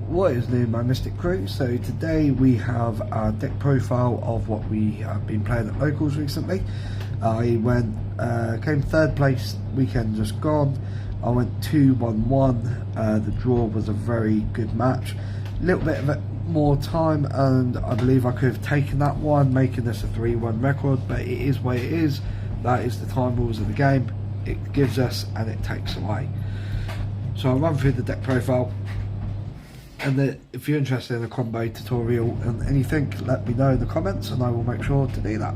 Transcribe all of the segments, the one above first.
What is new, my Mystic Crew? So today we have a deck profile of what we have been playing at locals recently. I came third place weekend just gone. I went 2-1-1. The draw was a very good match. A little bit of more time and I believe I could have taken that one, making this a 3-1 record, but it is what it is. That is the time rules of the game. It gives us and it takes away. So I'll run through the deck profile, and if you're interested in a combo tutorial and anything, let me know in the comments and I will make sure to do that.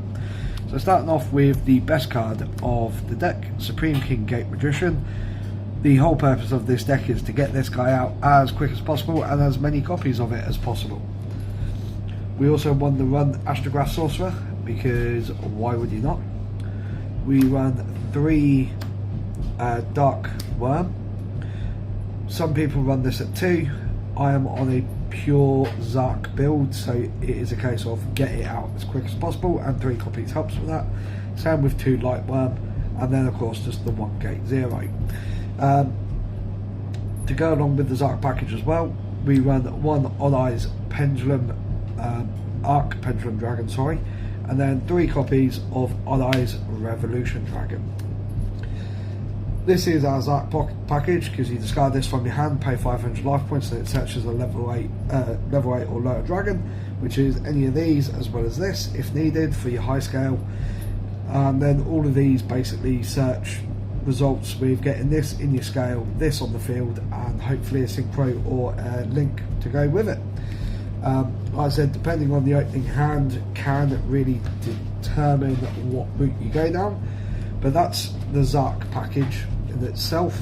So starting off with the best card of the deck, Supreme King Gate Magician. The whole purpose of this deck is to get this guy out as quick as possible and as many copies of it as possible. We also won the run Astrograph Sorcerer, because why would you not? We run 3 Dark Worm. Some people run this at 2. I am on a pure Zark build, so it is a case of get it out as quick as possible, and 3 copies helps with that. Same with 2 Light Worm, and then of course just the 1 Gate 0. To go along with the Zark package as well, we run 1 Odd Eyes Pendulum Pendulum Dragon, sorry, and then 3 copies of Odd Eyes Revolution Dragon. This is our Zark package, because you discard this from your hand, pay 500 life points, and it searches a level 8 or lower dragon, which is any of these as well as this, if needed, for your high scale. And then all of these basically search results with getting this in your scale, this on the field, and hopefully a synchro or a link to go with it. Like I said, depending on the opening hand, can really determine what route you go down. But that's the Zark package in itself.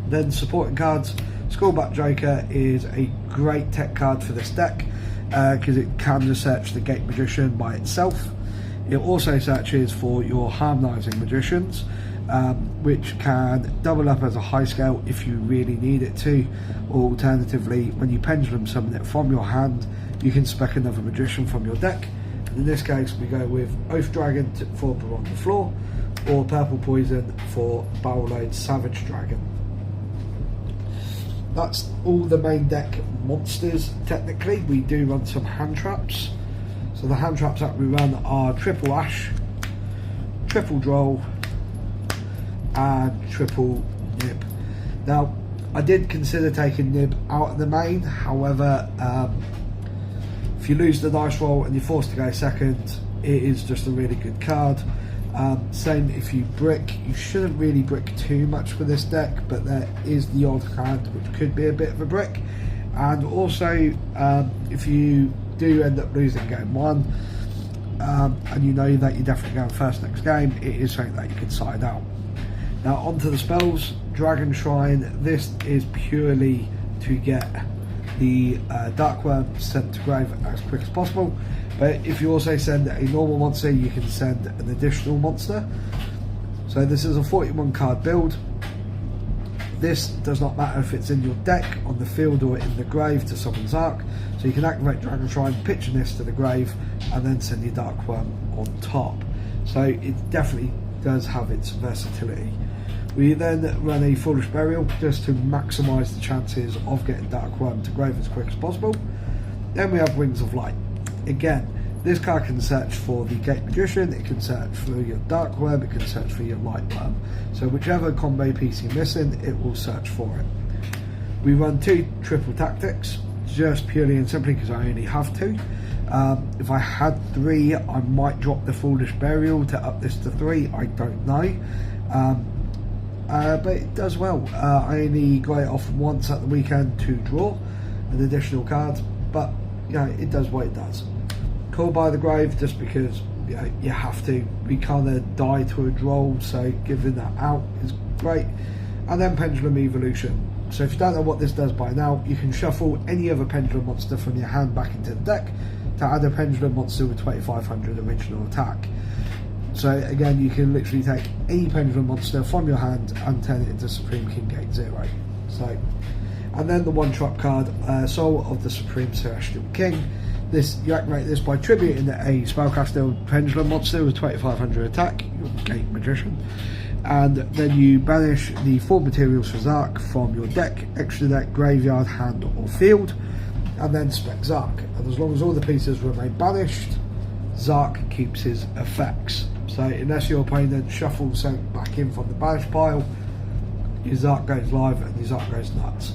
Then supporting cards, Skullback Joker is a great tech card for this deck, because it can just search the Gate Magician by itself. It also searches for your Harmonizing Magicians, which can double up as a high scale if you really need it to, or alternatively, when you pendulum summon it from your hand, you can spec another magician from your deck. And in this case we go with Oath Dragon for Baron the Floor, or Purple Poison for Barrel Load Savage Dragon. That's all the main deck monsters. Technically we do run some hand traps. So the hand traps that we run are Triple Ash, Triple Droll, and Triple Nib. Now I did consider taking Nib out of the main, however if you lose the dice roll and you're forced to go second, it is just a really good card. Same if you brick. You shouldn't really brick too much for this deck, but there is the odd hand which could be a bit of a brick. And also if you do end up losing game 1 and you know that you're definitely going first next game, it is something that you can side out. Now onto the spells. Dragon Shrine, this is purely to get the Dark Worm sent to grave as quick as possible, but if you also send a normal monster, you can send an additional monster. So this is a 41 card build. This does not matter if it's in your deck, on the field, or in the grave to summon Zark, so you can activate Dragon Shrine, pitch this to the grave, and then send your Dark Worm on top. So it definitely does have its versatility. We then run a Foolish Burial just to maximise the chances of getting Dark Worm to grave as quick as possible. Then we have Wings of Light. Again, this card can search for the Gate Magician, it can search for your Dark Worm, it can search for your Light Worm. So whichever combo piece you're missing, it will search for it. We run 2 Triple Tactics, just purely and simply because I only have 2. If I had 3, I might drop the Foolish Burial to up this to 3, I don't know. But it does well. I only got it off once at the weekend to draw an additional card, but it does what it does. Call by the Grave, just because you have to. We kind of die to a droll, so giving that out is great. And then Pendulum Evolution. So if you don't know what this does by now, you can shuffle any other Pendulum monster from your hand back into the deck to add a Pendulum monster with 2500 original attack. So again, you can literally take any Pendulum monster from your hand and turn it into Supreme King Gate 0. So, and then the 1 trap card, Soul of the Supreme Celestial King. This, you activate this by tributing a spellcaster Pendulum monster with 2500 attack, your Gate Magician. and then you banish the 4 materials for Zark from your deck, extra deck, graveyard, hand or field, and then spec Zark. And as long as all the pieces remain banished, Zark keeps his effects. So unless your opponent shuffles something back in from the banish pile, your Zark goes live and your Zark goes nuts.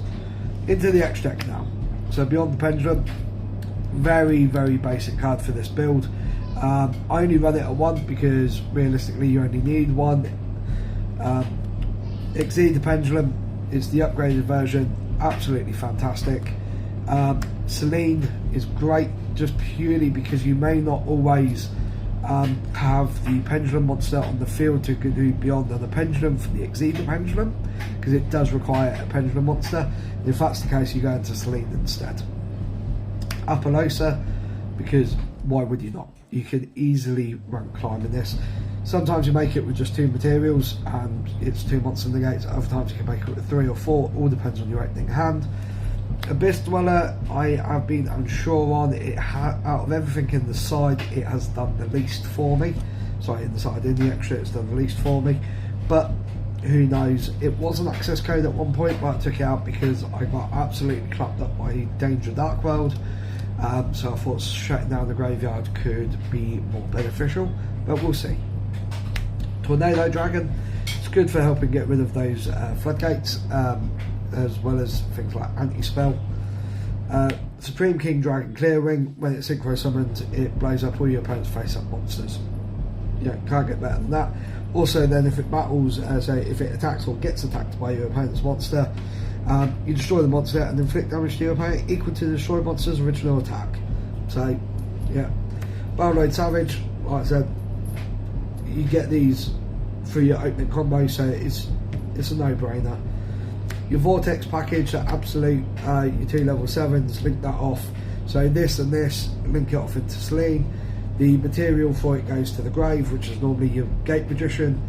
Into the X deck now. So Beyond the Pendulum, very basic card for this build. I only run it at 1 because realistically you only need 1. Exceed the Pendulum is the upgraded version, absolutely fantastic. Selene is great just purely because you may not always have the Pendulum monster on the field to do Beyond the Pendulum for the Exceed the Pendulum, because it does require a Pendulum monster. If that's the case, you go into Selene instead. Apollosa, because why would you not? You can easily run Climb in this. Sometimes you make it with just 2 materials and it's 2 monster negates. Other times you can make it with 3 or 4, all depends on your opening hand. Abyss Dweller, I have been unsure on. Out of everything in the side, it has done the least for me. Sorry, in the extra, it's done the least for me. But who knows? It was an access code at one point, but I took it out because I got absolutely clapped up by Danger Dark World. So I thought shutting down the graveyard could be more beneficial, but we'll see. Tornado Dragon, it's good for helping get rid of those floodgates, as well as things like anti-spell. Supreme King Dragon Clearing, when it's synchro summoned, it blows up all your opponent's face-up monsters. You know, can't get better than that. Also then, if it battles, so if it attacks or gets attacked by your opponent's monster, you destroy the monster and inflict damage to your opponent equal to the destroyed monster's original attack. So, yeah. Battleload Savage, like I said, you get these through your opening combo, so it's a no-brainer. Your Vortex package, that absolute, your 2 level 7s, link that off. So this and this, link it off into Selene. The material for it goes to the grave, which is normally your Gate Magician.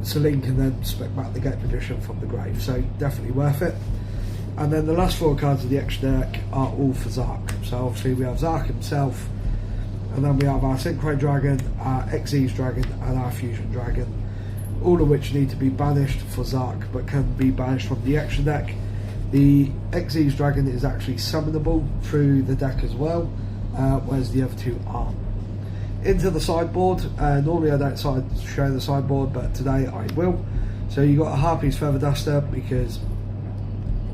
Selene can then spec back the Gate Magician from the grave, so definitely worth it. And then the last 4 cards of the extra deck are all for Zark. So obviously we have Zark himself, and then we have our Synchro Dragon, our Xyz Dragon, and our Fusion Dragon, all of which need to be banished for Zark, but can be banished from the extra deck. The Xyz Dragon is actually summonable through the deck as well, whereas the other 2 aren't. Into the sideboard, normally I don't show the sideboard, but today I will. So you've got a Harpy's Feather Duster, because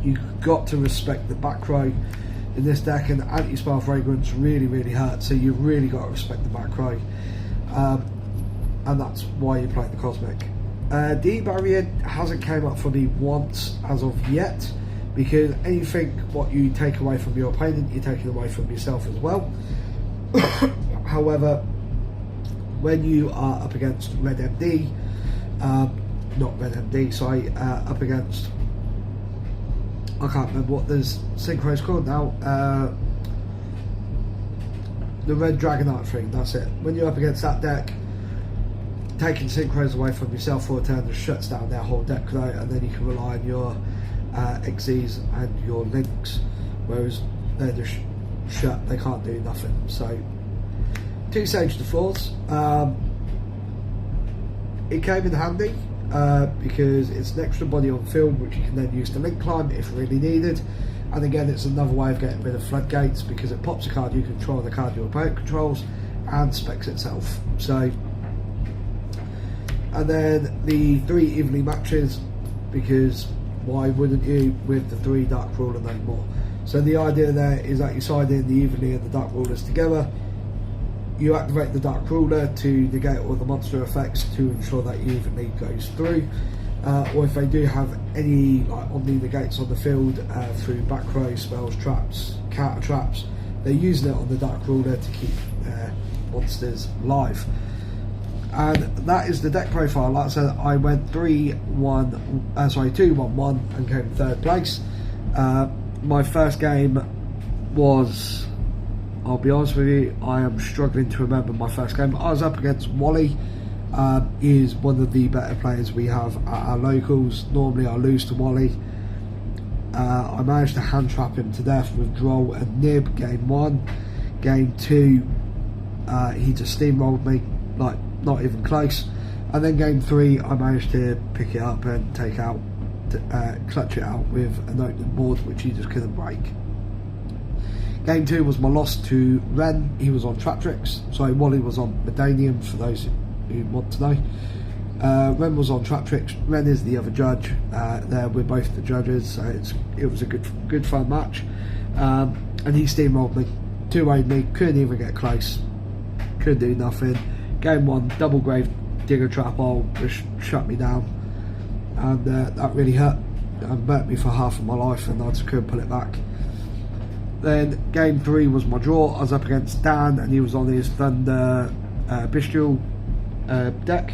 you've got to respect the back row in this deck, and anti-spell fragrance really hurts, so you've really got to respect the back row, and that's why you play the Cosmic. D-Barrier hasn't came up for me once as of yet, because anything what you take away from your opponent, you're taking away from yourself as well. However, when you are up against Red MD, not Red MD, sorry, up against, I can't remember what this synchro's called now, the Red Dragonite thing, that's it. When you're up against that deck, taking synchros away from yourself for a turn just shuts down their whole deck though, and then you can rely on your Xyz and your Links, whereas they're just shut, they can't do nothing. So 2 Sage to 4s. It came in handy because it's an extra body on field which you can then use to link climb if really needed, and again it's another way of getting rid of floodgates because it pops a card you control and a card your opponent controls and specs itself. So, and then the 3 evenly matches, because why wouldn't you, with the 3 Dark Ruler no more. So the idea there is that you side in the evenly and the Dark Rulers together. You activate the Dark Ruler to negate all the monster effects to ensure that evenly goes through. Or if they do have any like Omni negates on the field through back row spells, traps, counter traps, they're using it on the Dark Ruler to keep their monsters live. And that is the deck profile. Like I said, I went 2-1-1 and came 3rd place. My first game was, I'll be honest with you, I am struggling to remember my first game. I was up against Wally. He is one of the better players we have at our locals. Normally I lose to Wally. I managed to hand trap him to death with Droll and Nib game 1. Game 2, he just steamrolled me, like not even close. And then game 3, I managed to pick it up and take out, clutch it out with an opening board, which he just couldn't break. Game 2 was my loss to Ren. He was on Trap Tricks. Sorry, Wally was on Medanium, for those who want to know. Ren was on Trap Tricks. Ren is the other judge. There, we're both the judges, so it was a good fun match. And he steamrolled me, 2-0'd me, couldn't even get close, couldn't do nothing. Game 1, double grave digger trap hole, just shut me down, and that really hurt and burnt me for half of my life, and I just couldn't pull it back. Then game 3 was my draw. I was up against Dan, and he was on his Thunder Bestial deck,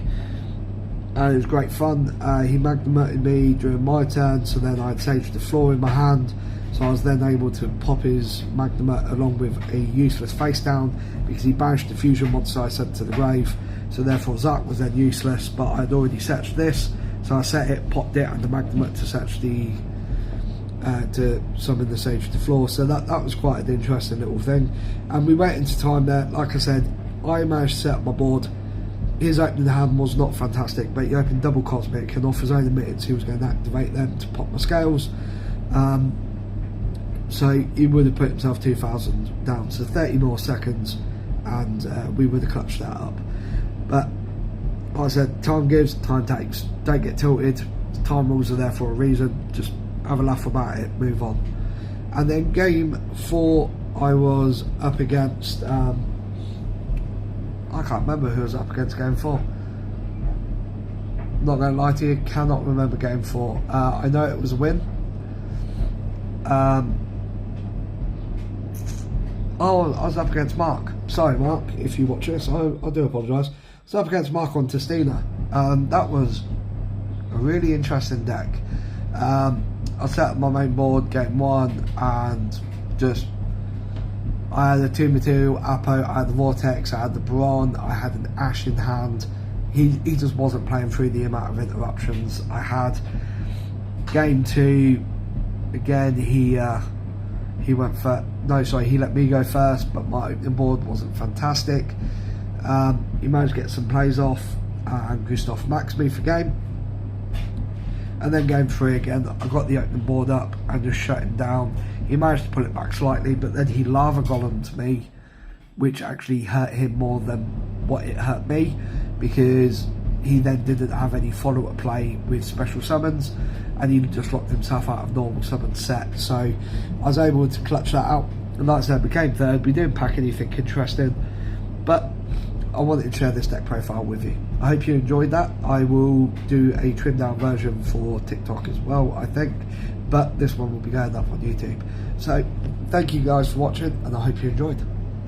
and it was great fun. He magneted me during my turn, so then I had Sage the Floor in my hand, so I was then able to pop his Magnemite along with a useless face down, because he banished the fusion monster I sent to the grave, so therefore Zark was then useless, but I had already searched this, so I set it, popped it, and the Magnemite to search the to summon the Sage to the Floor. So that was quite an interesting little thing. And we went into time there. Like I said, I managed to set up my board. His opening hand was not fantastic, but he opened double Cosmic, and off his own admittance he was going to activate them to pop my scales. So he would have put himself 2,000 down, so 30 more seconds, and we would have clutched that up. But like I said, time gives, time takes. Don't get tilted. Time rules are there for a reason. Just have a laugh about it, move on. And then game 4, I was up against I can't remember who I was up against game 4. Not gonna lie to you, cannot remember game 4. I know it was a win. Oh, I was up against Mark. Sorry, Mark, if you watch this, I do apologise. I was up against Mark on Testina. That was a really interesting deck. I set up my main board game 1, and just I had a 2 material Apo, I had the Vortex, I had the Brawn, I had an Ash in hand. He just wasn't playing through the amount of interruptions I had. Game 2, again, he went for he let me go first, but my opening board wasn't fantastic. He managed to get some plays off, and Gustav maxed me for game. And then game 3 again, I got the opening board up and just shut him down. He managed to pull it back slightly, but then he lava golemed me, which actually hurt him more than what it hurt me, because he then didn't have any follow-up play with special summons, and he just locked himself out of normal summon set. So I was able to clutch that out, and like I said, became third. We didn't pack anything interesting, but I wanted to share this deck profile with you. I hope you enjoyed that. I will do a trimmed down version for TikTok as well, I think, but this one will be going up on YouTube. So thank you guys for watching, and I hope you enjoyed.